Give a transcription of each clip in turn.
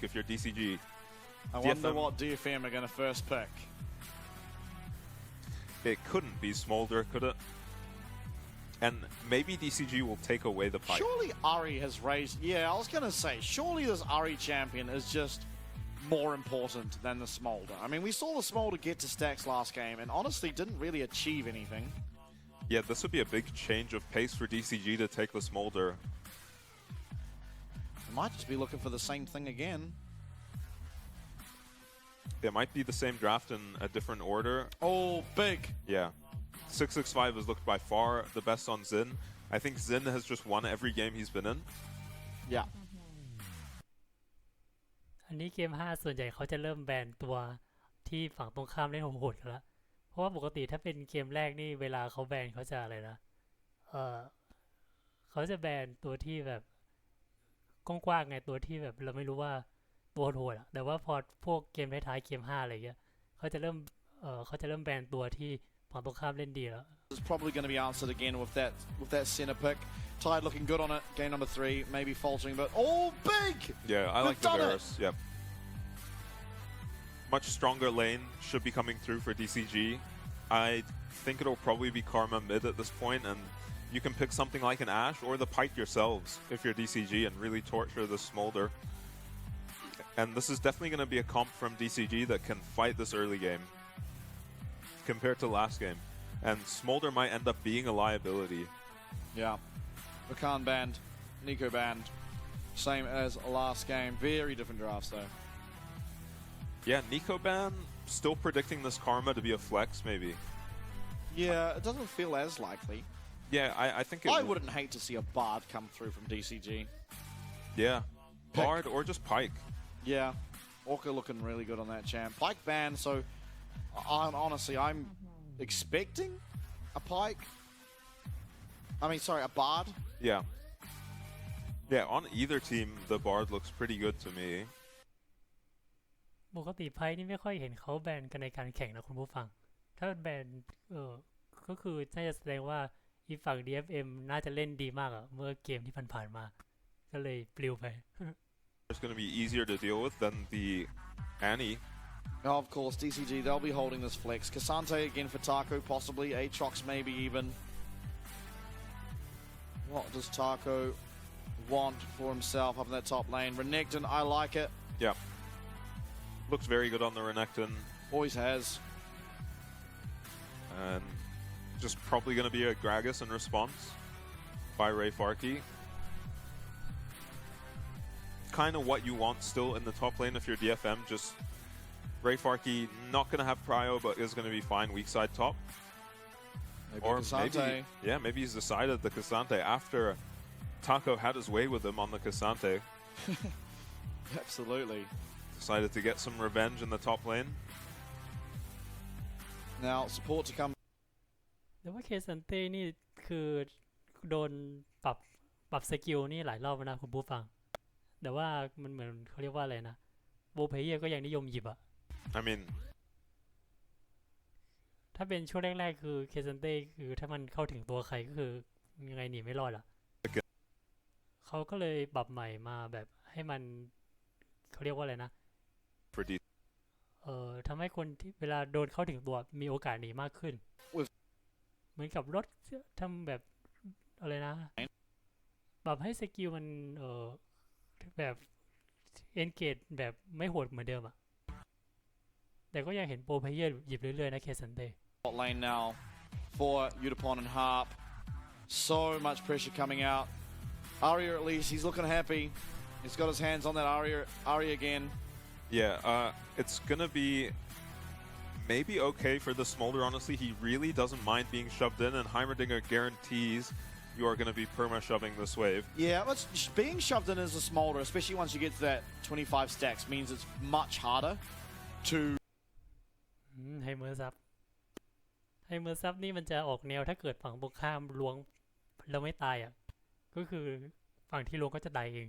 if you're DCG. I wonder what DFM are going to first pick. It couldn't be Smolder, could it? And maybe DCG will take away the Pike. Surely Ari has raised... Yeah, I was going to say, surely this Ari champion is just more important than the Smolder. I mean, we saw the Smolder get to stacks last game and honestly didn't really achieve anything. Yeah, this would be a big change of pace for DCG to take the Smolder. They might just be looking for the same thing again. It might be the same draft in a different order. Oh, big. Yeah. 665 has looked by far the best on Xin. I think Xin has just won every game he's been in. Yeah. อันนี้เกม5ส่วนใหญ่เขาจะเริ่มแบนตัวที่ฝั่งตรงข้ามเล่นโหดๆกันละเพราะว่าปกติถ้าเป็นเกมแรกนี่เวลาเขาแบนเขาจะอะไรนะเขาจะแบนตัวที่แบบกว้างๆไงตัวที่แบบเราไม่รู้ว่าตัวโหดอะแต่ว่าพอพวกเกมท้ายๆเกม5อะไรเงี้ยเขาจะเริ่มแบนตัวที่ฝั่งตรงข้ามเล่นดีแล้ว It's probably going to be answered again with that center pick. Tide looking good on it. Game number 3, maybe faltering, but oh, big! Yeah, I like the Varus. Yep. Much stronger lane should be coming through for DCG. I think it'll probably be Karma mid at this point, and you can pick something like an Ashe or the Pike yourselves if you're DCG and really torture the Smolder. And this is definitely going to be a comp from DCG that can fight this early game compared to last game. And Smolder might end up being a liability. Yeah. Rakan banned, Nico banned. Same as last game. Very different drafts though. Yeah, Nico ban, still predicting this Karma to be a flex maybe. Yeah, it doesn't feel as likely. Yeah, I think I wouldn't hate to see a Bard come through from DCG. Yeah, Bard or just Pike. Yeah, Orca looking really good on that champ. Pike ban, so honestly, I'm expecting a Pike. I mean, sorry, a Bard. Yeah. Yeah, on either team, the Bard looks pretty good to me. ปกติไพ่นี่ไม่ค่อยเห็นเขาแบนกันในการแข่งนะคุณผู้ฟังถ้าแบนก็คือน่าจะแสดงว่าอีฝั่ง DFM น่าจะเล่นดีมากอะเมื่อเกมที่ผ่านๆมาก็เลยปลิวไป It's going to be easier to deal with than the Annie. Oh, of course, DCG, they'll be holding this flex. Cassante again for Taco, possibly. Aatrox maybe even. What does Taco want for himself up in that top lane? Renekton, I like it. Yeah. Looks very good on the Renekton. Always has. And just probably going to be a Gragas in response by Ray Farkey. Kind of what you want still in the top lane if you're DFM. Just Ray Farkey not going to have prio, but is going to be fine weak side top. Maybe Or Cassante. maybe he's decided the Cassante after Taco had his way with him on the Cassante. Absolutely. Decided to get some revenge in the top lane. Now, support to come. แต่ว่าเคซันเต้นี่คือโดนปรับสกิลนี่หลายรอบแล้วนะคุณผู้ฟังแต่ว่ามันเหมือนเขาเรียกว่าอะไรนะโบเพเยอร์ก็ยังนิยมหยิบอะ I mean ถ้าเป็นช่วงแรกๆคือเคซันเต้คือถ้ามันเข้าถึงตัวใครก็คือยังไงหนีไม่รอดอะเขาก็เลยปรับใหม่มาแบบให้มันเขาเรียกว่าอะไรนะทำให้คนที่เวลาโดนเข้าถึงตัวมีโอกาสหนีมากขึ้นเหมือนกับรถทำแบบอะไรนะปรับให้สกิลมันแบบเอนเกจแบบไม่โหดเหมือนเดิมอะแต่ก็ยังเห็นโปรเพลเยอร์หยิบเรื่อยๆนะเคซันเต้ Hot lane now for Udapon and Harp. So much pressure coming out. Arya at least, he's looking happy. He's got his hands on that Arya again. Yeah, it's gonna be maybe okay for the Smolder, honestly. He really doesn't mind being shoved in, and Heimerdinger guarantees you are gonna be perma-shoving this wave. Yeah, being shoved in as a Smolder, especially once you get to that 25 stacks, means it's much harder to... ให้เมอร์ซับนี่มันจะออกแนวถ้าเกิดฝั่งตรงข้ามล้วงแล้วไม่ตายอ่ะก็คือฝั่งที่ล้วงก็จะตายเอง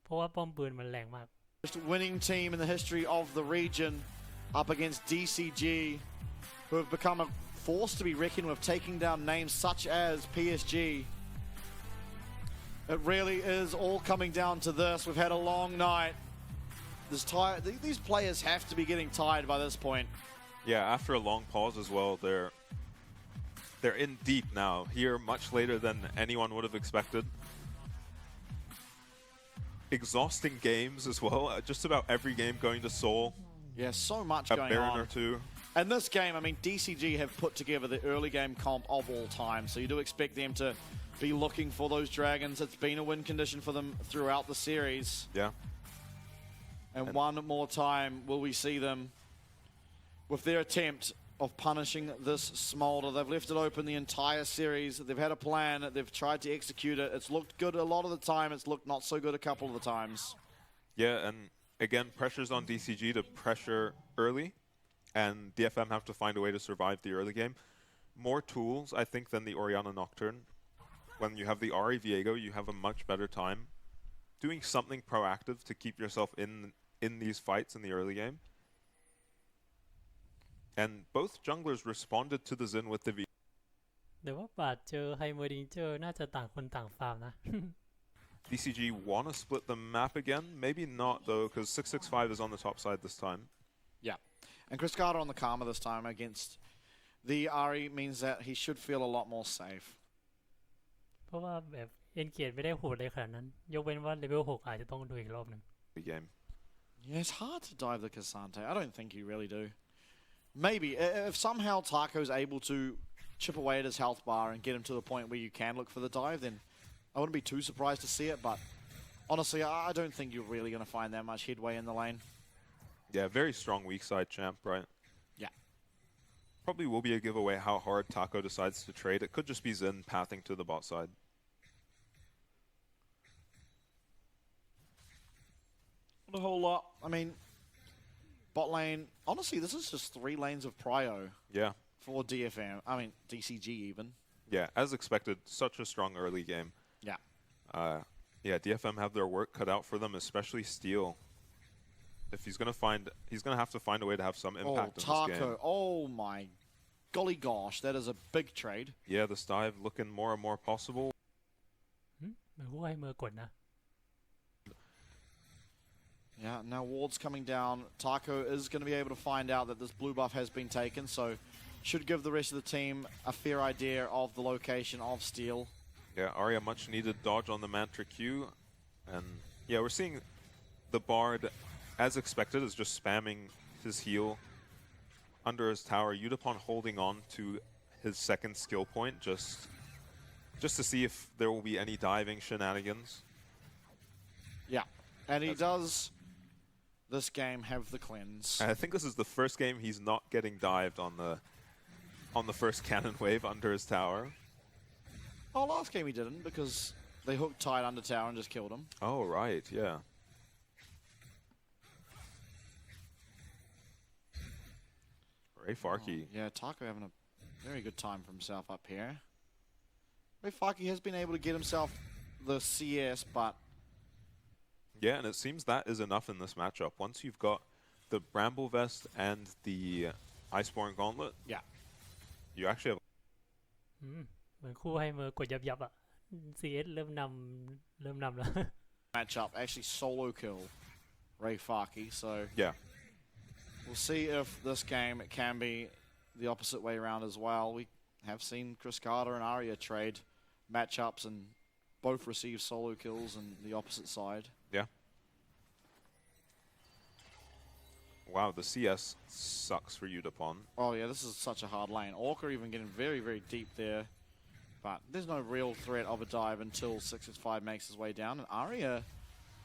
เพราะว่าป้อมปืนมันแรงมาก Winning team in the history of the region up against DCG, who have become a force to be reckoned with, taking down names such as PSG. It really is all coming down to this. We've had a long night. These players have to be getting tired by this point. Yeah, after a long pause as well, they're in deep now. Here, much later than anyone would have expected. Exhausting games as well. Just about every game going to Seoul. Yeah, so much a going Baron on. or two. And this game, I mean, DCG have put together the early game comp of all time, so you do expect them to be looking for those dragons. It's been a win condition for them throughout the series. Yeah. And one more time will we see them with their attempt of punishing this Smolder. They've left it open the entire series. They've had a plan. They've tried to execute it. It's looked good a lot of the time. It's looked not so good a couple of the times. Yeah, and again, pressure's on DCG to pressure early, and DFM have to find a way to survive the early game. More tools, I think, than the Orianna Nocturne. When you have the Ahri Viego, you have a much better time doing something proactive to keep yourself in these fights in the early game. And both junglers responded to the Xin with the V. แต่ว่าบาดเจอไฮเมอร์ดิงเจอน่าจะต่างคนต่างฟาร์มนะ DCG want to split the map again? Maybe not, though, because 665 is on the top side this time. Yeah. And Chris Carter on the Karma this time against the Ahri means that he should feel a lot more safe. เพราะว่าแบบเอ็นเกียร์ไม่ได้โหดเลยขนาดนั้นยกเว้นว่าเลเวล 6 อาจจะต้องดูอีกรอบหนึ่ง The game. Yeah, it's hard to dive the Cassante. I don't think you really do. Maybe if somehow Taco's able to chip away at his health bar and get him to the point where you can look for the dive, then I wouldn't be too surprised to see it. But honestly, I don't think you're really going to find that much headway in the lane. Yeah, very strong weak side champ, right? Yeah. Probably will be a giveaway how hard Taco decides to trade. It could just be Xin pathing to the bot side. Not a whole lot. I mean, bot lane, honestly, this is just 3 lanes of prio. Yeah. For DFM. I mean, DCG even. Yeah, as expected, such a strong early game. Yeah. Yeah, DFM have their work cut out for them, especially Steel. If he's gonna have to find a way to have some impact in this game. Oh my golly gosh, that is a big trade. Yeah, this dive looking more and more possible. ไม่รู้ว่าไฮเมอร์กดนะ Yeah, now Ward's coming down. Taco is going to be able to find out that this blue buff has been taken, so should give the rest of the team a fair idea of the location of Steel. Yeah, Arya much needed dodge on the Mantra Q. And yeah, we're seeing the Bard, as expected, is just spamming his heal under his tower. Yudapon holding on to his second skill point just to see if there will be any diving shenanigans. Yeah, and he does this game have the cleanse. And I think this is the first game he's not getting dived on the first cannon wave under his tower. Oh, last game he didn't because they hooked tight under tower and just killed him. Oh, right, yeah. Ray Farkey. Oh, yeah, Taco having a very good time for himself up here. Ray Farkey has been able to get himself the CS, but yeah, and it seems that is enough in this matchup. Once you've got the Bramble Vest and the Iceborne Gauntlet, yeah, you actually have เหมือนคู่ไฮเมอร์กดยับๆอ่ะ CS เริ่มนำแล้ว matchup actually solo kill Ray Farkey, so yeah. We'll see if this game can be the opposite way around as well. We have seen Chris Carter and Arya trade matchups and both receive solo kills on the opposite side. Yeah. Wow, the CS sucks for Yudapon. Oh yeah, this is such a hard lane. Orca even getting very, very deep there. But there's no real threat of a dive until 665 makes his way down. And Arya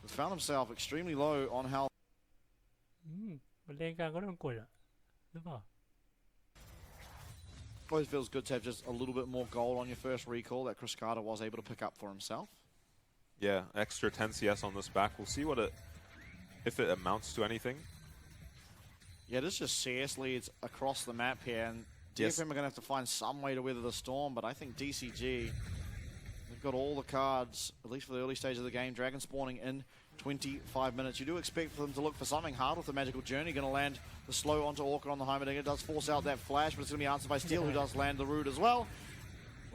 has found himself extremely low on health. มันเล่นกลางก็โดนกดอ่ะหรือเปล่า Always feels good to have just a little bit more gold on your first recall that Chris Carter was able to pick up for himself. Yeah, extra 10 CS on this back. We'll see if it amounts to anything. Yeah, this just CS leads across the map here, and DFM are going to have to find some way to weather the storm, but I think DCG, they've got all the cards, at least for the early stage of the game. Dragon spawning in 25 minutes. You do expect for them to look for something hard with the Magical Journey. Going to land the slow onto Orca on the Heimerdinger. It does force out that flash, but it's going to be answered by Steel, who does land the root as well.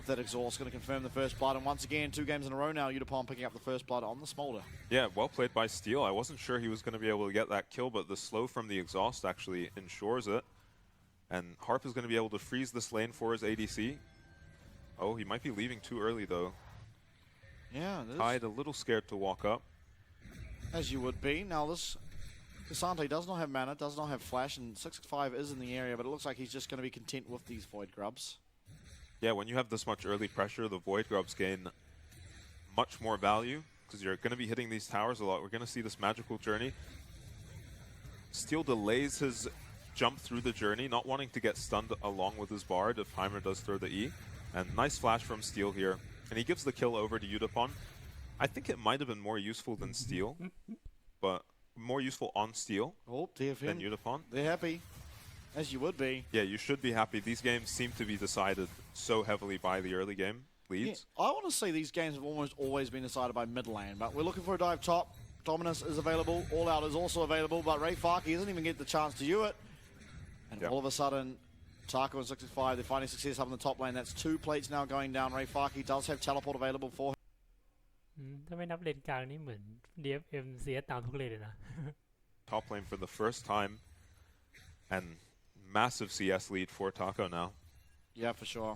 with that exhaust, going to confirm the first blood. And once again, 2 games in a row now, Udapon picking up the first blood on the Smolder. Yeah, well played by Steel. I wasn't sure he was going to be able to get that kill, but the slow from the exhaust actually ensures it. And Harp is going to be able to freeze this lane for his ADC. Oh, he might be leaving too early, though. Yeah, Tide a little scared to walk up. As you would be. Now, this K'Sante does not have mana, does not have flash, and 665 is in the area, but it looks like he's just going to be content with these Void Grubs. Yeah, when you have this much early pressure, the Void Grubs gain much more value because you're going to be hitting these towers a lot. We're going to see this magical journey. Steel delays his jump through the journey, not wanting to get stunned along with his Bard if Heimer does throw the E. And nice flash from Steel here. And he gives the kill over to Udapon. I think it might have been more useful than Steel, but more useful on Steel than Udapon. They're happy, as you would be. Yeah, you should be happy. These games seem to be decided so heavily by the early game leads. Yeah, I want to say these games have almost always been decided by mid lane, but we're looking for a dive top. Dominus is available. All Out is also available, but Ray Farkey doesn't even get the chance to do it. And all of a sudden, Taco and 65, they're finding success up in the top lane. That's 2 plates now going down. Ray Farkey does have teleport available for him. ถ้าไม่นับเลนกลางนี่เหมือน DFM เสียตามทุกเลนเลยนะ Top lane for the first time, and massive CS lead for Taco now. Yeah, for sure.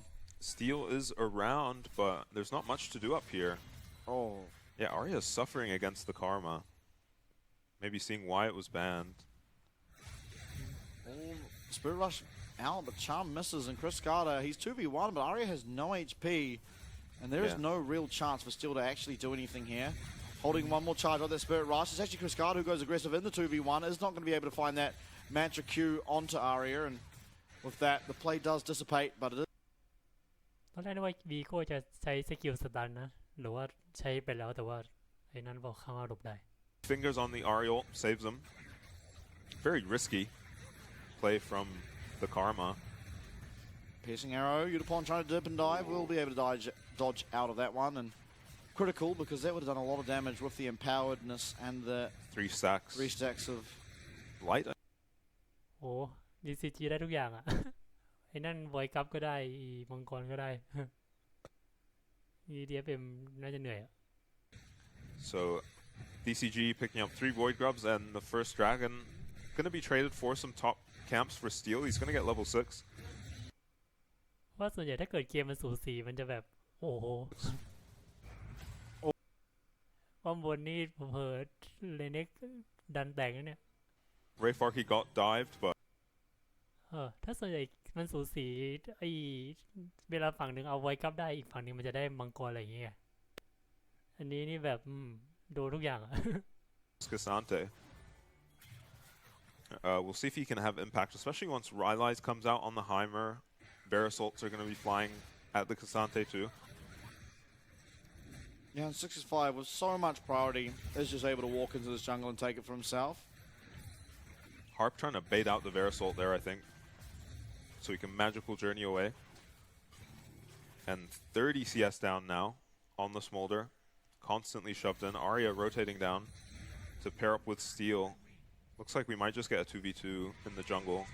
Steel is around, but there's not much to do up here. Oh. Yeah, Arya is suffering against the Karma. Maybe seeing why it was banned. Oh, Spirit Rush out, but Charm misses, and Chris Carter, he's 2v1, but Arya has no HP, and there is no real chance for Steel to actually do anything here. Holding one more charge on that Spirit Rush. It's actually Chris Carter who goes aggressive in the 2v1, is not going to be able to find that Mantra Q onto Arya, and with that, the play does dissipate, but it is. ตอนแรกนึกว่าวีโก้จะใช้สกิลสตันนะหรือว่าใช้ไปแล้วแต่ว่าไอ้นั้นบอกเข้ามาหลบได้ Fingers on the Ariel saves him. Very risky play from the Karma. Piercing arrow, Udapon trying to dip and dive, will be able to dodge out of that one, and critical because that would have done a lot of damage with the empoweredness and the 3 stacks. 3 stacks of light. โอ้ DCG ได้ทุกอย่างอ่ะ ไอ้นั่นไวกัปก็ได้มังกรก็ได้ DFM น่าจะเหนื่อย So DCG picking up 3 Void Grubs, and the first Dragon going to be traded for some top camps for Steel. He's going to get level 6. ว่าส่วนใหญ่ถ้าเกิดเกมมันสูสีมันจะแบบโอ้โหป้อมบนนี่เผลอเลเน็กดันแตกนะเนี่ย Ray Farkey got dived, but ถ้าส่วนใหญ่มันสูสีไอเวลาฝั่งหนึ่งเอาไว้กับได้อีกฝั่งหนึ่งมันจะได้มังกรอะไรอย่างเงี้ยอันนี้นี่แบบโดนทุกอย่างอะ K'Sante. We'll see if he can have impact, especially once Rylai's comes out on the Heimer. Verisalts are going to be flying at the K'Sante too. Yeah, and 65 with so much priority is just able to walk into this jungle and take it for himself. Harp trying to bait out the Verisalt there, I think, so he can magical journey away. And 30 CS down now on the Smolder, constantly shoved in. Arya rotating down to pair up with Steel. Looks like we might just get a 2v2 in the jungle.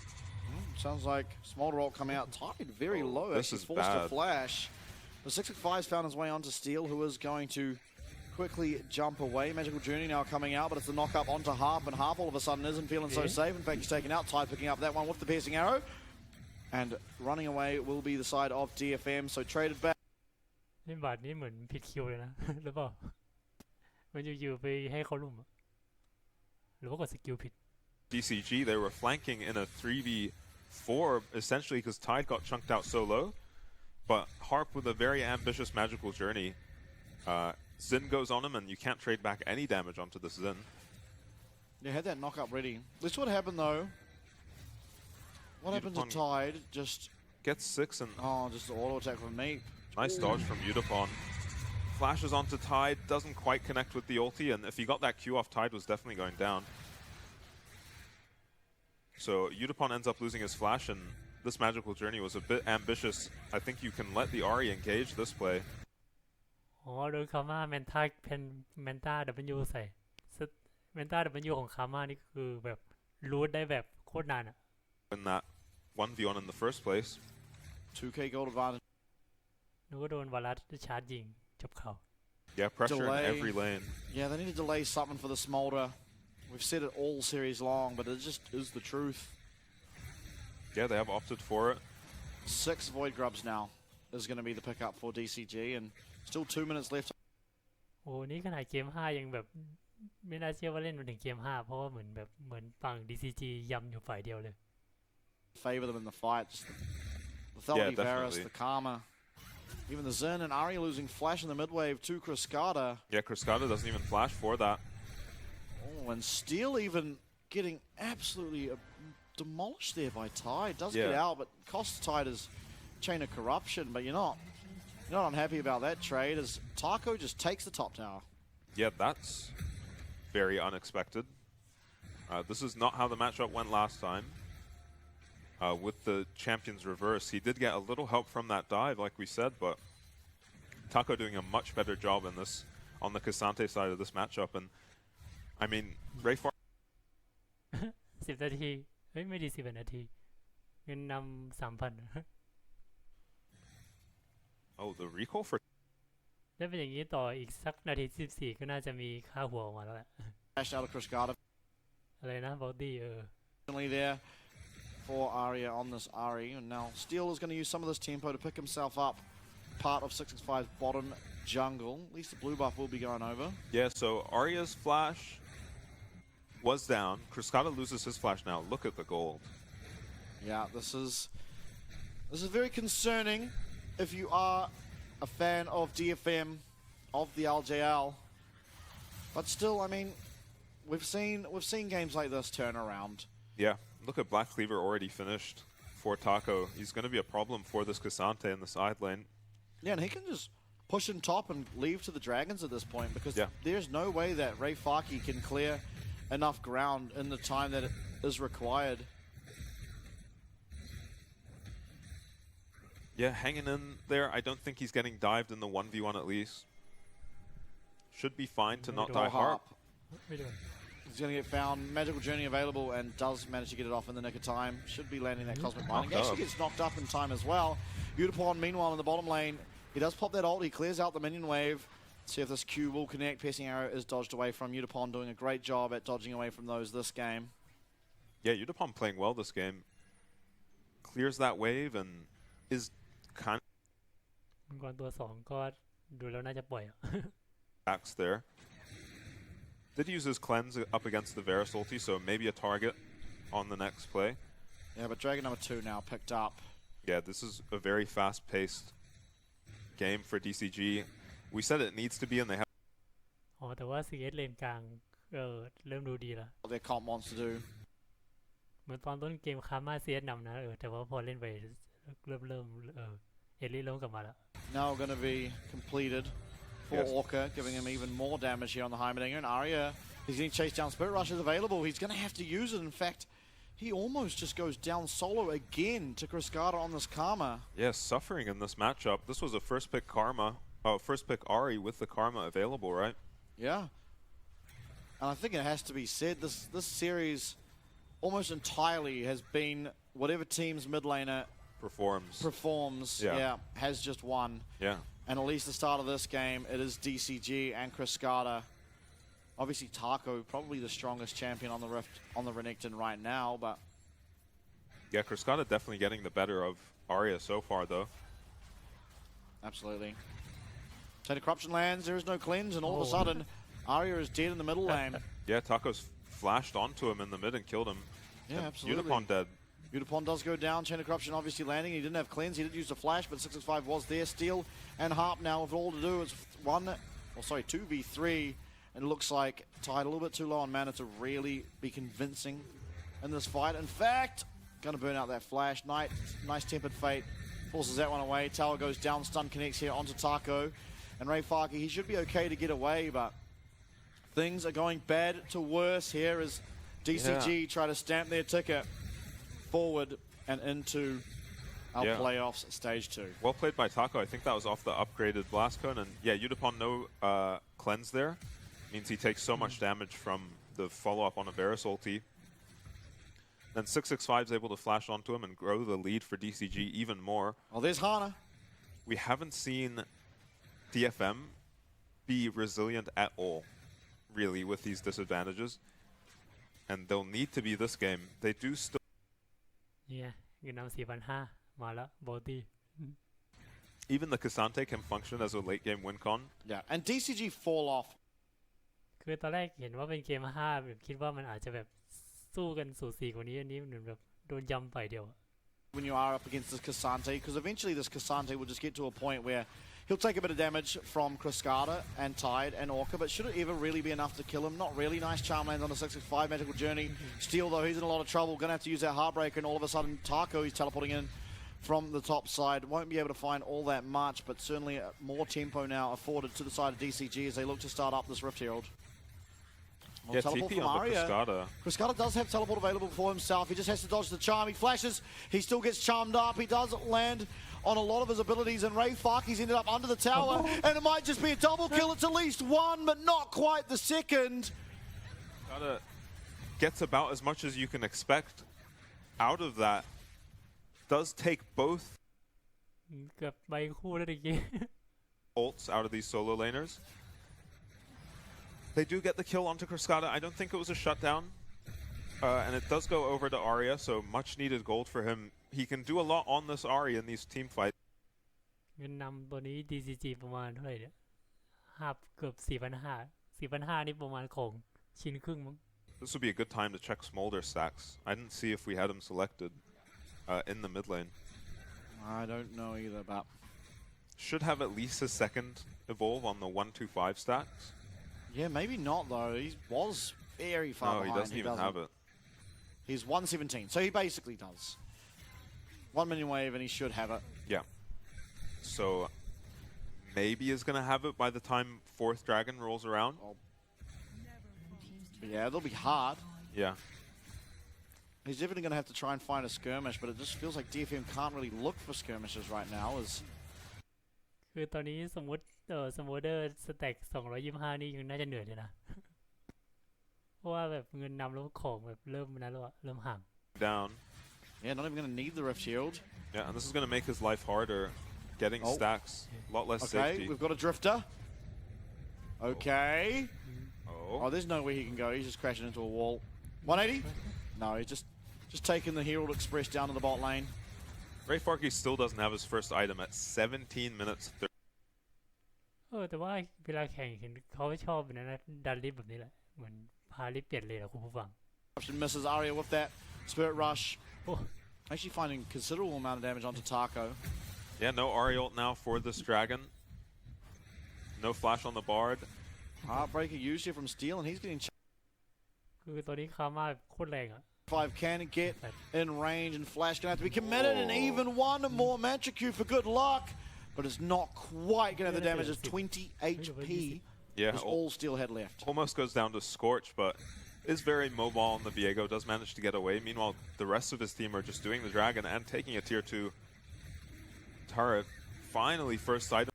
Sounds like Smolder ult coming out. Tied very low. This actually is forced bad. to flash. The 665's found his way onto Steel, who is going to quickly jump away. Magical Journey now coming out, but it's a knock up onto Harp, and Harp all of a sudden isn't feeling so safe. In fact, he's taken out. Tide picking up that one with the piercing arrow. And running away will be the side of DFM, so traded back. นี่บาทนี้เหมือนผิดคิวเลยนะ หรือเปล่ามันอยู่ๆไปให้เขาลุ่มหรือว่ากดสกิลผิด DCG, they were flanking in a 3v4 essentially because Tide got chunked out so low. But Harp with a very ambitious magical journey. Xin goes on him, and you can't trade back any damage onto the Xin. Yeah, had that knock up ready. This would happen though. What happened to Tide? Just gets 6 and just auto attack from me. Nice dodge from Udapon. Flashes onto Tide, doesn't quite connect with the ulti, and if he got that Q off, Tide was definitely going down. So Udapon ends up losing his flash, and this magical journey was a bit ambitious. I think you can let the Ahri engage this play. อ๋อโดนคาม่าแมนท่าแมนท่า W ใส่แมนท่า W ของคาม่านี่คือแบบรูทได้แบบโคตรนานอะ In that 1v1 in the first place. 2k gold advantage. โน แล้วก็โดนวารัสชาร์จยิงจบเขา Yeah, pressure Delay. in every lane. Yeah, they need to delay something for the Smolder. We've said it all series long, but it just is the truth. Yeah, they have opted for it. 6 Void Grubs now is going to be the pickup for DCG, and still 2 minutes left. โอ้นี่ขนาดเกม 5 ยังแบบไม่น่าเชื่อว่าเล่นมาถึงเกม 5 เพราะว่าเหมือนฝั่ง DCG ยำอยู่ฝ่ายเดียวเลย Favor them in the fight. Just the Thelmy Varus, the Karma. Even the Zen and Ari losing flash in the mid wave to Cruscata. Yeah, Cruscata doesn't even flash for that. Oh, and Steel even getting absolutely demolished there by Tide. Does get out, but costs Tide his Chain of Corruption. But you're not unhappy about that trade as Taco just takes the top tower. Yeah, that's very unexpected. This is not how the matchup went last time. With the champion's reverse, he did get a little help from that dive, like we said, but Taco doing a much better job in this on the Cassante side of this matchup. And I mean, Ray Far 10 นาทีเฮ้ยไม่ดี11 นาทีเงินนำ 3,000 Oh, the recall for ถ้าเป็นอย่างนี้ต่ออีกสักนาที14ก็น่าจะมีค่าหัวออกมาแล้วแหละ Dash out of Cruscata. อะไรนะบอดี้There for Aria on this Ari, and now Steel is going to use some of this tempo to pick himself up part of 665's bottom jungle. At least the blue buff will be going over. Yeah, so Arya's flash was down. Cruscata loses his flash now. Look at the gold. Yeah, this is very concerning if you are a fan of DFM, of the LJL. But still, I mean, we've seen games like this turn around. Yeah, look at Black Cleaver already finished for Taco. He's going to be a problem for this Cassante in the side lane. Yeah, and he can just push in top and leave to the Dragons at this point because there's no way that Ray Faki can clear enough ground in the time that it is required. Yeah, hanging in there. I don't think he's getting dived in the 1v1 at least. Should be fine to not die Harp. He's going to get found. Magical Journey available and does manage to get it off in the nick of time. Should be landing that Cosmic Binding. He actually gets knocked up in time as well. Utapon, meanwhile, in the bottom lane. He does pop that ult. He clears out the minion wave. See if this Q will connect. Piercing Arrow is dodged away from Utapon, doing a great job at dodging away from those this game. Yeah, Utapon playing well this game. Clears that wave and is kind of มังกรตัว 2 ก็ดูแล้วน่าจะปล่อย backs there. Did use his cleanse up against the Varus ulti, so maybe a target on the next play. Yeah, but Dragon number 2 now picked up. Yeah, this is a very fast-paced game for DCG. We said it needs to be, and they have อ๋อแต่ว่า CS เลนกลางเริ่มดูดีแล้ว What their comp wants to do. เหมือนตอนต้นเกมคาม่า CS นำนะแต่ว่าพอเล่นไปเริ่มเอลิเริ่มกลับมาแล้ว Now going to be completed for Orca, giving him even more damage here on the Heimerdinger. And Arya, he's getting chased down. Spirit Rush is available. He's going to have to use it. In fact, he almost just goes down solo again to Cruscata on this Karma. Yeah, suffering in this matchup. This was a first pick first pick Ari with the Karma available, right? Yeah. And I think it has to be said, this series almost entirely has been whatever team's mid laner performs, has just won. Yeah. And at least the start of this game, it is DCG and Cruscata. Obviously, Taco, probably the strongest champion on the Rift, on the Renekton right now, but... Yeah, Cruscata definitely getting the better of Arya so far, though. Absolutely. Chain of Corruption lands, there is no cleanse, and all of a sudden, Arya is dead in the middle lane. Yeah, Taco's flashed onto him in the mid and killed him. Yeah, absolutely. Utapon dead. Utapon does go down. Chain of Corruption obviously landing. He didn't have cleanse. He did use the flash, but 665 was there. Steel and Harp now with all to do. It's 2v3. And it looks like Tide a little bit too low on mana to really be convincing in this fight. In fact, going to burn out that flash. Nice tempered fate. Forces that one away. Tower goes down. Stun connects here onto Taco. And Ray Farkey, he should be okay to get away, but things are going bad to worse here as DCG try to stamp their ticket forward and into our playoffs stage 2. Well played by Taco. I think that was off the upgraded Blast Cone. And yeah, Utapon no cleanse there. Means he takes so much damage from the follow-up on a Varus ulti. Then 665 is able to flash onto him and grow the lead for DCG even more. Oh, there's Hana. we haven't seen DFM be resilient at all, really, with these disadvantages. And they'll need to be this game. They do still... Yeah, เงินนำ 4,500 มาแล้วโบตี้ Even the Cassante can function as a late game win con. Yeah, and DCG fall off. คือตอนแรกเห็นว่าเป็นเกม 5แบบคิดว่ามันอาจจะแบบสู้กันสูสีกว่านี้อันนี้เหมือนแบบโดนย้ำไปเดียว When you are up against this Cassante, because eventually this Cassante will just get to a point where he'll take a bit of damage from Cruscata and Tide and Orca, but should it ever really be enough to kill him? Not really. Nice charm lands on the 665 Magical Journey. Steel, though, he's in a lot of trouble. Going to have to use that Heartbreaker, and all of a sudden Taco, he's teleporting in from the top side. Won't be able to find all that much, but certainly more tempo now afforded to the side of DCG as they look to start up this Rift Herald. Well, Yeah, teleport TP from on the Arya. Cruscata. Cruscata does have teleport available for himself. He just has to dodge the charm. He flashes. He still gets charmed up. He does land on a lot of his abilities. And Ray Farkey's ended up under the tower. And it might just be a double kill. It's at least one, but not quite the second. Cruscata gets about as much as you can expect out of that. Does take both เกือบใบคู่แล้วตะกี้ ults out of these solo laners. They do get the kill onto Cruscata. I don't think it was a shutdown. And it does go over to Arya, so much needed gold for him. He can do a lot on this Arya in these team fights. เงินนำตัวนี้ DCG ประมาณเท่าไหร่เนี่ยเกือบ 4,500 นี่ประมาณของชิ้นครึ่งมั้ง This would be a good time to check Smolder stacks. I didn't see if we had him selected in the mid lane. I don't know either, but Should have at least his second evolve on the 125 stacks. yeah, maybe not though. He was very far No, behind. he doesn't even have it. He's 117, so he basically does. 1 million wave, and he should have it. Yeah. So maybe is going to have it by the time 4th Dragon rolls around. But yeah, it'll be hard. Yeah. He's definitely going to have to try and find a skirmish, but it just feels like DFM can't really look for skirmishes right now. As คือตอนนี้สมมติสมมติสแต็ก225นี่ยังน่าจะเหนื่อยเลยนะ เพราะว่าแบบเงินนำแล้วของแบบเริ่มนั้นแล้วอะเริ่มห่าง Down. yeah, not even going to need the Rift Shield. Yeah, and this is going to make his life harder. Getting Oh. stacks. A lot less Okay, safety. we've got a Drifter. Okay. Oh. Oh, there's no way he can go. He's just crashing into a wall. 180? No, he's just taking the Herald Express down to the bot lane. Ray Farkey still doesn't have his first item at 17 minutes. แต่ว่าเวลาแข่งเห็นเขาชอบแบบนั้นนะดันลิฟต์แบบนี้แหละเหมือนพาลิฟต์เปลี่ยนเลยนะคุณผู้ฟัง Misses Arya with that Spirit Rush. Oh. Actually finding considerable amount of damage onto Taco. Yeah, no Ari ult now for this dragon. No flash on the Bard. Heartbreaker used here from Steel, and he's getting คือตอนนี้คาม่าโคตรแรงอะ 5 can get in range, and Flash gonna have to be committed, and even one more Mantra Q for good luck, but it's not quite gonna have the damage as 20 HP. Yeah, is all Steel had left. Almost goes down to Scorch, but is very mobile on the Viego, does manage to get away. Meanwhile, the rest of his team are just doing the dragon and taking a tier 2 turret. Finally, first item.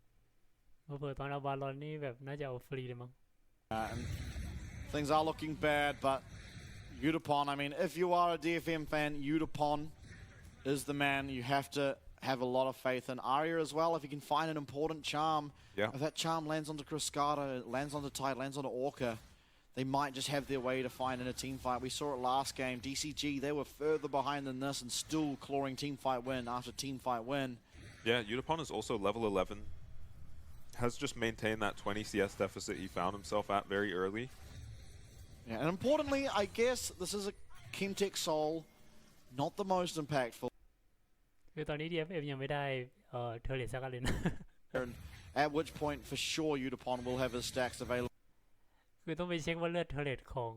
เปิดตอนเอาบาลอนนี่แบบน่าจะเอาฟรีเลยมั้ง And things are looking bad, but Udapon, I mean, if you are a DFM fan, Udapon is the man. You have to have a lot of faith in Arya as well. If you can find an important charm, Yeah. if that charm lands onto Cruscata, lands onto Tide, lands onto Orca, they might just have their way to find in a team fight. We saw it last game. DCG, they were further behind than this and still clawing team fight win after team fight win. Yeah, Udapon is also level 11. Has just maintained that 20 CS deficit he found himself at very early. Yeah, and importantly, I guess this is a Chemtech Soul, not the most impactful. คือตอนนี้ DFM ยังไม่ได้เทอร์เรตสักอันเลยนะ And at which point, for sure, Udapon will have his stacks available. คือต้องไปเช็คว่าเลือดเทอร์เรตของ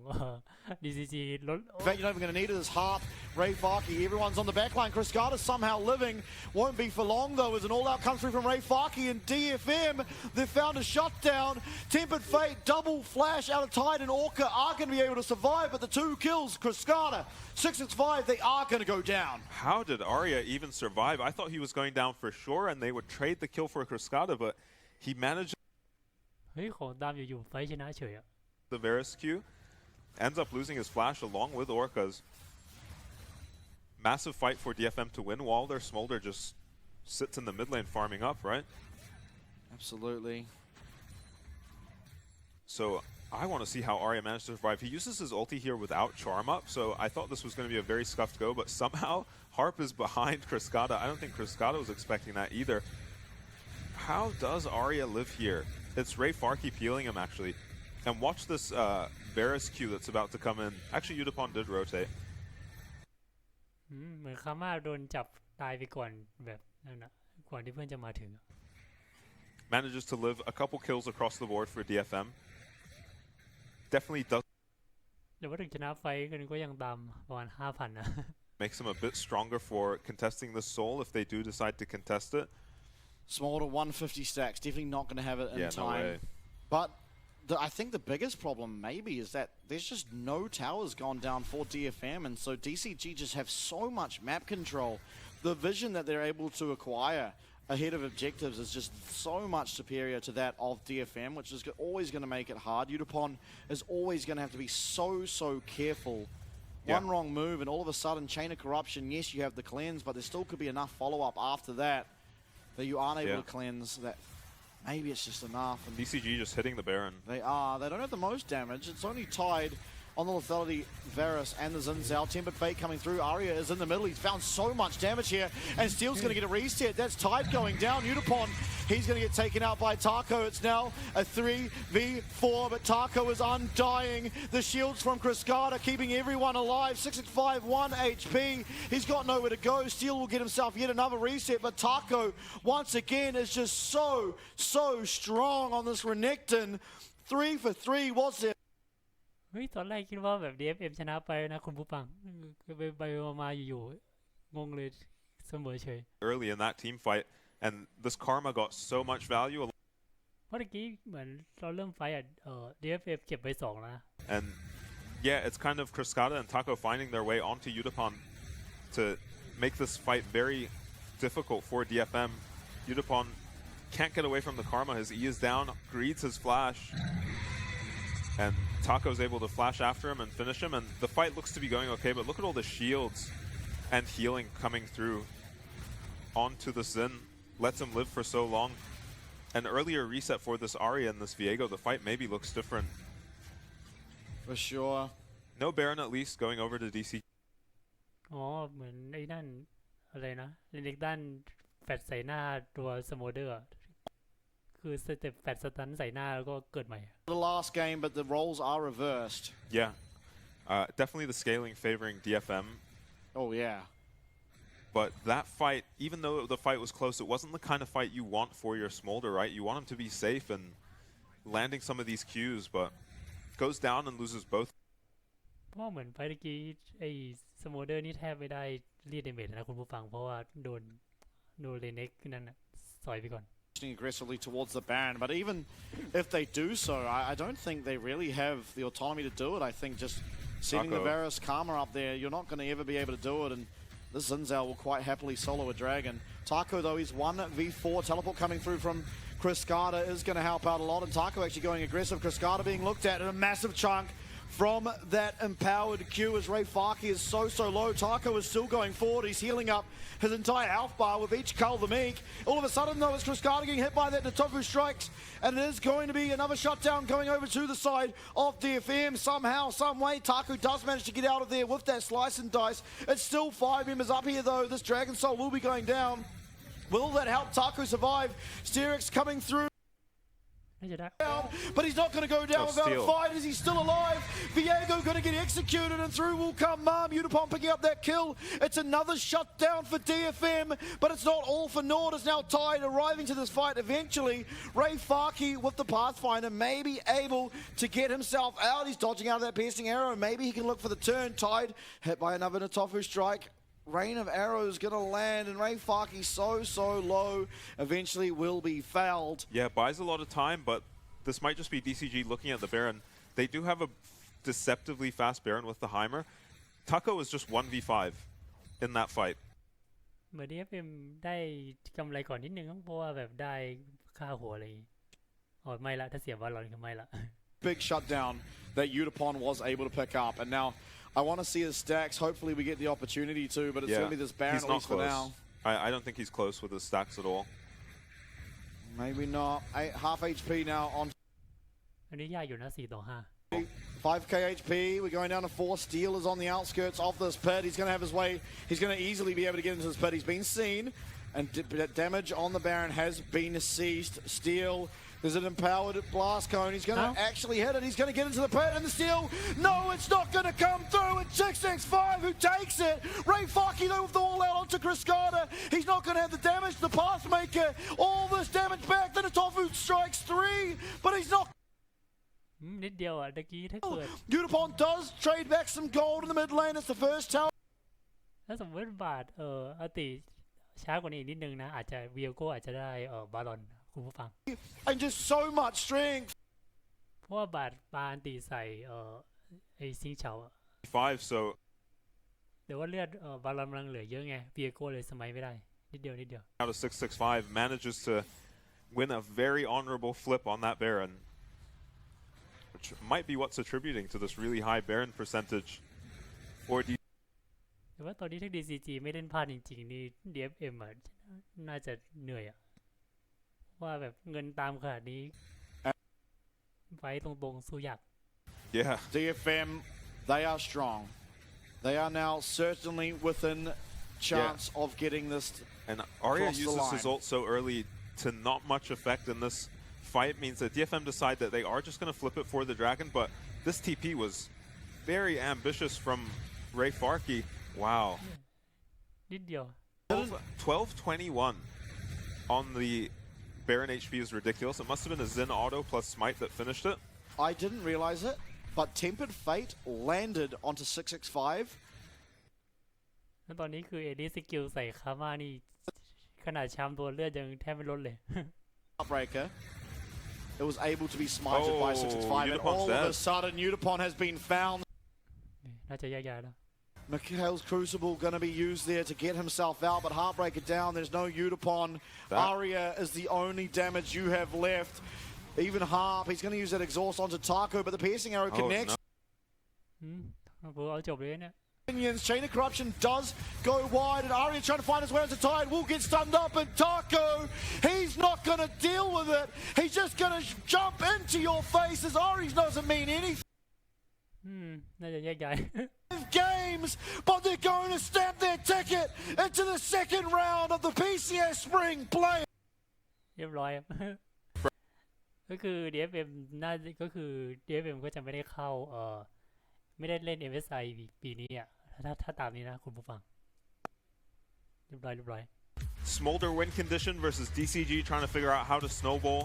DCG ลด In fact, you're not even going to need it as Harp, Ray Farkey, everyone's on the back line. Cruscata somehow living. Won't be for long, though, as an all-out comes through from Ray Farkey and DFM. They've found a shutdown. Tempered Fate, double flash out of Tide and Orca are going to be able to survive, but the 2 kills, Cruscata, 665, they are going to go down. How did Arya even survive? I thought he was going down for sure and they would trade the kill for Cruscata, but he managed เฮ้ยของตามอยู่ๆไฟชนะเฉยอะ the Varus Q. Ends up losing his flash along with Orca's. Massive fight for DFM to win while their Smolder just sits in the mid lane farming up, right? Absolutely. So I want to see how Arya managed to survive. He uses his ulti here without charm up, so I thought this was going to be a very scuffed go, but somehow Harp is behind Kriskata. I don't think Kriskata was expecting that either. How does Arya live here? It's Ray Farkey peeling him, actually. And watch this Varus Q that's about to come in. Actually, Yudapon did rotate. เหมือนคาม่าโดนจับตายไปก่อนแบบนั่นนะก่อนที่เพื่อนจะมาถึง Manages to live a couple kills across the board for DFM. Definitely does แต่ว่าถึงชนะไฟกันก็ยังตามประมาณ 5,000 นะ makes him a bit stronger for contesting the soul if they do decide to contest it. Small to 150 stacks. Definitely not going to have it in Yeah, no time. way. But I think the biggest problem maybe is that there's just no towers gone down for DFM, and so DCG just have so much map control. The vision that they're able to acquire ahead of objectives is just so much superior to that of DFM, which is always going to make it hard. Yudapon is always going to have to be so careful. Yeah. One wrong move and all of a sudden chain of corruption. Yes, you have the cleanse, but there still could be enough follow-up after that you aren't able to cleanse. That maybe it's just enough. And DCG just hitting the Baron. they are. They don't have the most damage. It's only tied on the lethality, Varus and the Xin Zhao. Tempered Fate coming through. Arya is in the middle. He's found so much damage here. And Steel's going to get a reset. That's Tide going down. Udapon, he's going to get taken out by Taco. It's now a 3v4, but Taco is undying. The shields from Kriskata keeping everyone alive. 665, 1 HP. He's got nowhere to go. Steel will get himself yet another reset, but Taco, once again, is just so strong on this Renekton. 3 for 3 was there. เฮ้ยตอนแรกคิดว่าแบบ DFM ชนะไปนะคุณผู้ฟังไปมาอยู่ๆงงเลยเสมอเฉย Early in that team fight, and this Karma got so much value. เพราะเมื่อกี้เหมือนเราเริ่มไฟต์DFM เก็บไป2แล้วนะ And yeah, it's kind of Kriskata and Taco finding their way onto Yudapon to make this fight very difficult for DFM. Yudapon can't get away from the Karma. His E is down, greets his flash. And Taco's able to flash after him and finish him, and the fight looks to be going okay, but look at all the shields and healing coming through onto the Xin. Lets him live for so long. An earlier reset for this Arya and this Viego, the fight maybe looks different. For sure. No Baron at least going over to DC. อ๋อเหมือนไอ้นั่นอะไรนะเล็กด้านแฟดใส่หน้าตัวสโมเดอร์คือสเต็ปแฟดสตันใส่หน้าแล้วก็เกิดใหม่ The last game, but the roles are reversed. Yeah. Definitely the scaling favoring DFM. Oh, yeah. But that fight, even though the fight was close, it wasn't the kind of fight you want for your Smolder, right? You want him to be safe and landing some of these Qs, but goes down and loses both. เพราะเหมือนไฟล์เมื่อกี้ไอ้สโมเดอร์นี่แทบไม่ได้รีดเดเมจนะคุณผู้ฟังเพราะว่าโดนเลเน็กนั่นน่ะสอยไปก่อน Aggressively towards the Baron, but even if they do so, I don't think they really have the autonomy to do it. I think just setting the Varus Karma up there, you're not going to ever be able to do it, and this Xin Zhao will quite happily solo a dragon. Taco, though, he's 1v4. Teleport coming through from Kriskata is going to help out a lot, and Taco actually going aggressive. Kriskata being looked at in a massive chunk from that empowered Q as Ray Farkey is so low. Taco is still going forward. He's healing up his entire health bar with each Cull the Meek. All of a sudden, though, it's Kriskata getting hit by that Natofu strikes, and it is going to be another shutdown going over to the side of DFM. Somehow, some way, Taco does manage to get out of there with that slice and dice. It's still 5 members up here, though. This Dragon Soul will be going down. Will that help Taco survive? Sterix coming through. But he's not going to go down without a fight as he's still alive. Viego going to get executed, and through will come Marm. Udapon picking up that kill. It's another shutdown for DFM, but it's not all for Nord. It's now Tide arriving to this fight eventually. Ray Farkey with the Pathfinder may be able to get himself out. He's dodging out of that piercing arrow. Maybe he can look for the turn. Tide hit by another Natofu strike. Rain of arrows going to land, and Ray Farkey so low eventually will be fouled. Yeah, buys a lot of time, but this might just be DCG looking at the Baron. They do have a deceptively fast Baron with the Heimer. Taco is just 1v5 in that fight. เหมือน DFM ได้กำไรก่อนนิดนึงเพราะว่าแบบได้ค่าหัวอะไรอ๋อไม่ละถ้าเสียบอลลอนก็ไม่ละ Big shutdown that Udapon was able to pick up, and now I want to see his stacks. Hopefully we get the opportunity to, but it's going to be this Baron at least for now. I don't think he's close with his stacks at all. Maybe not. Half HP now on อันนี้ยากอยู่นะ4 ต่อ 5k HP. We're going down to 4. Steel is on the outskirts of this pit. He's going to have his way. He's going to easily be able to get into this pit. He's been seen, and damage on the Baron has been ceased. Steel, there's an empowered blast cone. He's going to actually hit it. He's going to get into the pit, and the Steel, no, it's not going to come through. It's 665 who takes it. Ray Farkey, though, with the all out onto Cascada. He's not going to have the damage. The Pathmaker, all this damage back. Then Atofu strikes 3, but he's not. นิดเดียวอ่ะตะกี้ถ้าเกิด Udapon does trade back some gold in the mid lane. It's the first tower. ถ้าสมมติบาทอติช้ากว่านี้อีกนิดนึงนะอาจจะเวียโก้อาจจะได้บาลอนคุณผู้ฟัง And just so much strength. เพราะว่าบาทปาอันติใส่ไอ้ซิงเฉาอะ 5, so แต่ว่าเลือดบาลอนมันเหลือเยอะไงเวียโก้เลยสมัยไม่ได้นิดเดียว out of 665 manages to win a very honorable flip on that Baron, which might be what's attributing to this really high Baron percentage for D. แต่ว่าตอนนี้ถ้า DCG ไม่เล่นพลาดจริงๆนี่ DFM อะน่าจะเหนื่อยอะว่าแบบเงินตามขนาดนี้ไฟตรงๆสู้ยาก Yeah. DFM, they are strong. They are now certainly within chance of getting this. And Arya Cross the uses line. his ult so early to not much effect in this fight means that DFM decide that they are just going to flip it for the dragon, but this TP was very ambitious from Ray Farkey. Wow. นิดเดียว 12-21 on the Baron HP is ridiculous. It must have been a Zen auto plus smite that finished it. I didn't realize it, but Tempered Fate landed onto 665. แล้วตอนนี้คือเอลิสกิลใส่คาม่านี่ขนาดชามตัวเลือดยังแทบไม่ลดเลย Heartbreaker. It was able to be smited by 665, and Udapon's all dead. of a sudden, Udapon has been found. น่าจะแยกย้ายแล้ว Mikhail's Crucible going to be used there to get himself out, but Heartbreaker down. There's no Udapon. Arya is the only damage you have left. Even Harp, he's going to use that exhaust onto Taco, but the piercing arrow connects. ผมเอาจบเลยเนี่ย Minions, Chain of Corruption does go wide, and Arya trying to find his way onto Tide will get stunned up, and Taco, he's not going to deal with it. He's just going to jump into your face as Arya doesn't mean anything. น่าจะแยกย้าย Games, but they're going to stamp their ticket into the second round of the PCS Spring Play. เรียบร้อยครับ ก็คือ DFM น่าก็คือ DFM ก็จะไม่ได้เข้าไม่ได้เล่น MSI ปีนี้อ่ะถ้าตามนี้นะคุณผู้ฟังเรียบร้อย Smolder win condition versus DCG trying to figure out how to snowball.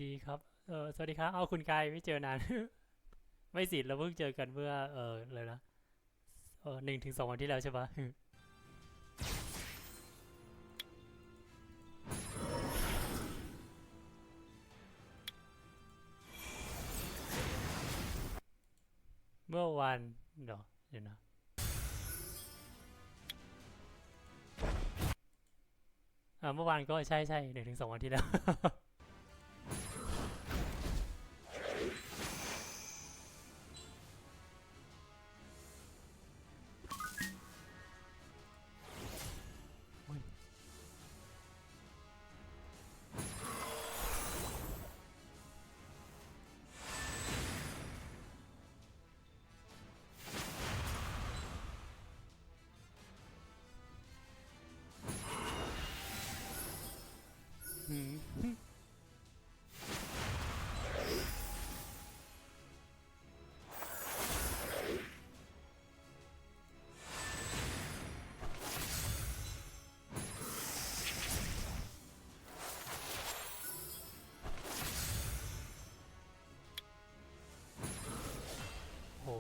ดีครับสวัสดีครับเอาคุณกายไม่เจอนาน ไม่สิเราเพิ่งเจอกันเมื่อเลยนะ1 ถึง 2 วันที่แล้วใช่ปะ เมื่อวันเดี๋ยวนะเมื่อวานก็ใช่1 ถึง 2 วันที่แล้ว อืมโอ้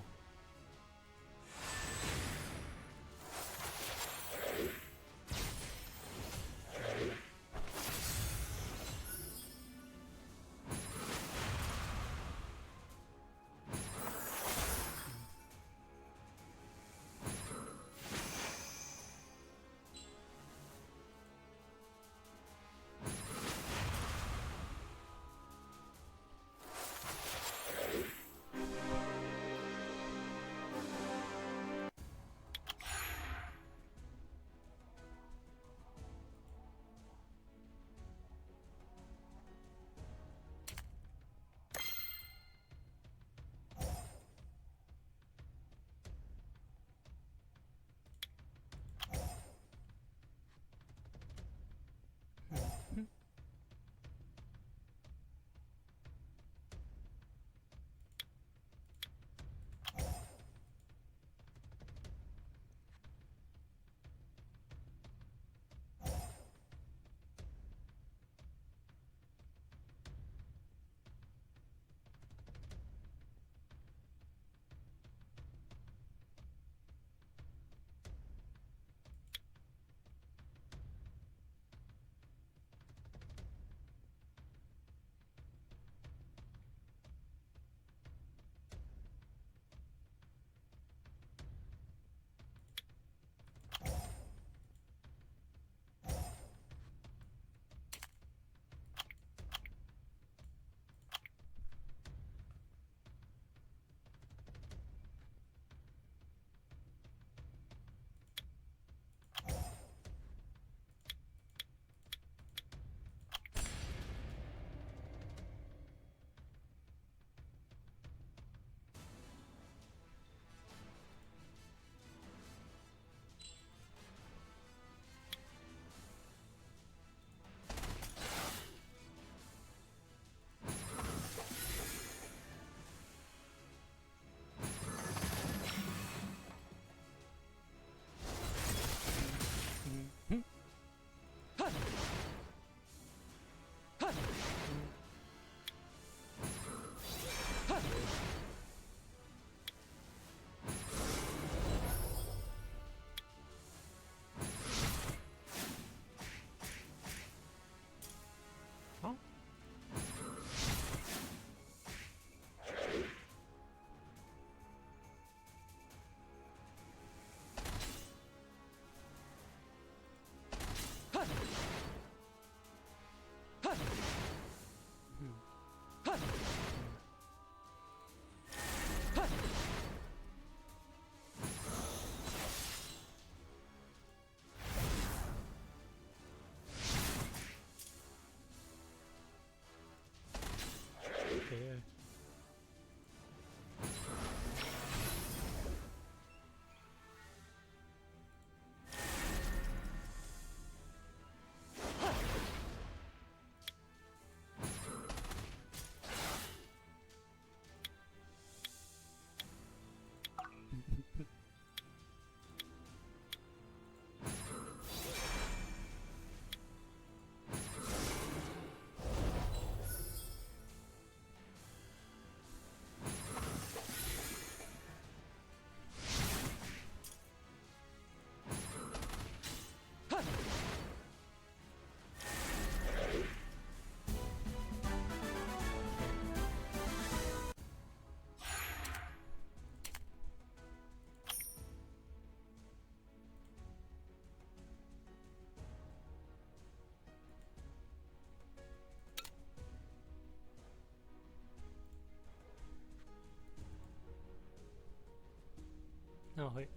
โอเค เฮ้ย